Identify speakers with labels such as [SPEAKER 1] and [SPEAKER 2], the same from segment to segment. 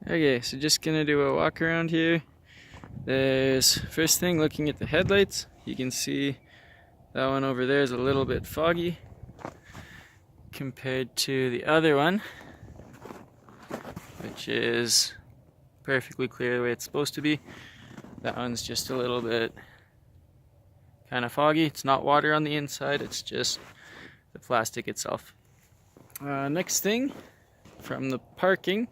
[SPEAKER 1] Okay, so just gonna do a walk around here. There's, first thing, looking at the headlights, you can see that one over there is a little bit foggy compared to the other one, which is perfectly clear the way it's supposed to be. That one's just a little bit kind of foggy. It's not water on the inside, it's just the plastic itself. Next thing, from the parking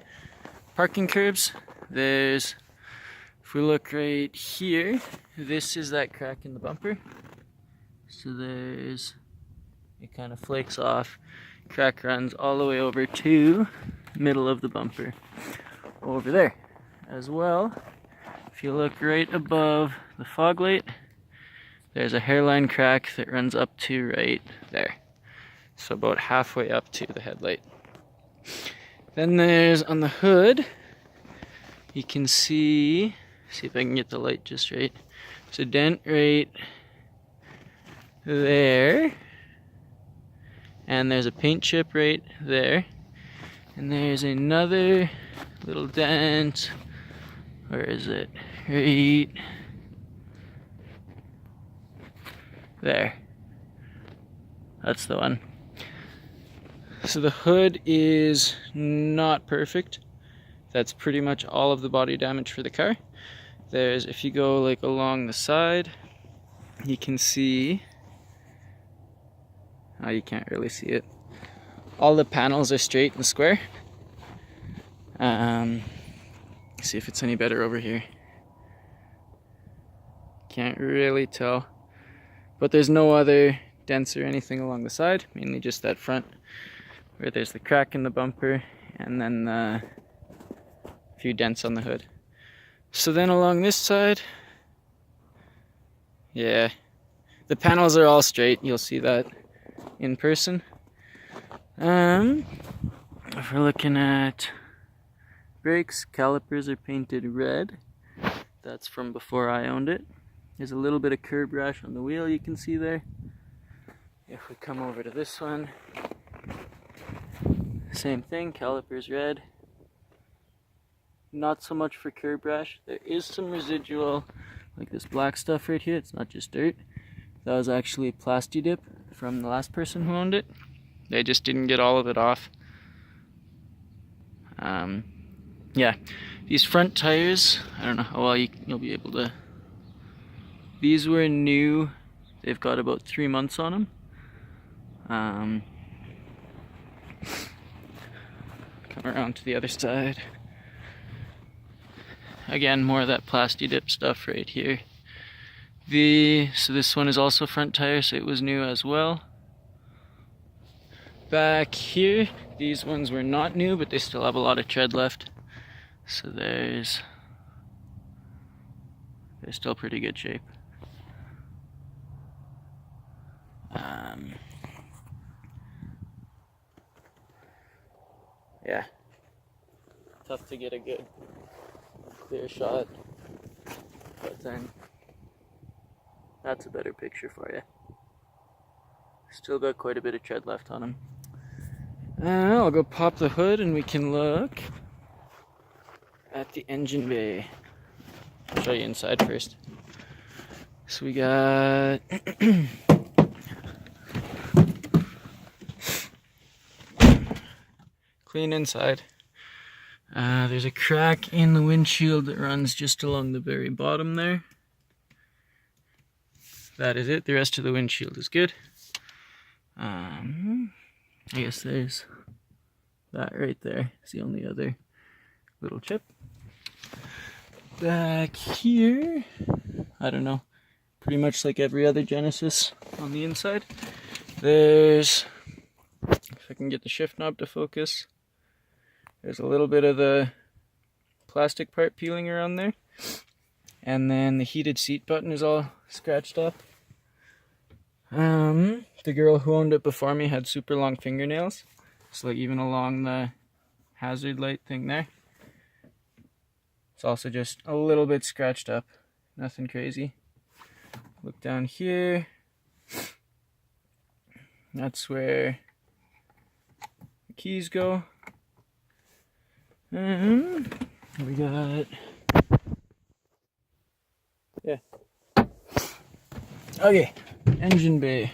[SPEAKER 1] curbs, there's, if we look right here, this is that crack in the bumper. So there's, it kind of flakes off, crack runs all the way over to middle of the bumper over there. As well, if you look right above the fog light, there's a hairline crack that runs up to right there. So about halfway up to the headlight. Then there's on the hood, you can see if I can get the light just right. There's a dent right there. And there's a paint chip right there. And there's another little dent. Where is it? Right there. That's the one. So the hood is not perfect. That's pretty much all of the body damage for the car. There's, if you go like along the side, you can see, oh, you can't really see it. All the panels are straight and square. See if it's any better over here. Can't really tell. But there's no other dents or anything along the side, mainly just that front where there's the crack in the bumper and then a few dents on the hood. So then along this side, yeah, the panels are all straight. You'll see that in person. If we're looking at brakes, calipers are painted red. That's from before I owned it. There's a little bit of curb rash on the wheel you can see there. If we come over to this one, same thing, calipers red. Not so much for curb rash. There is some residual, like this black stuff right here. It's not just dirt. That was actually Plasti Dip from the last person who owned it. They just didn't get all of it off. Yeah, these front tires, I don't know how well you'll be able to. These were new. They've got about 3 months on them. Come around to the other side. Again, more of that Plasti Dip stuff right here. So this one is also front tire, so it was new as well. Back here, these ones were not new, but they still have a lot of tread left. So they're still pretty good shape. Yeah, tough to get a good clear shot, but then that's a better picture for you. Still got quite a bit of tread left on them. I'll go pop the hood and we can look at the engine bay. I'll show you inside first. So we got clean inside. There's a crack in the windshield that runs just along the very bottom there. That is it. The rest of the windshield is good. I guess there's that right there. It's the only other little chip. Back here, I don't know, pretty much like every other Genesis on the inside. There's, if I can get the shift knob to focus, there's a little bit of the plastic part peeling around there. And then the heated seat button is all scratched up. The girl who owned it before me had super long fingernails. So like even along the hazard light thing there. It's also just a little bit scratched up. Nothing crazy. Look down here. That's where the keys go. We got, yeah. Okay, engine bay.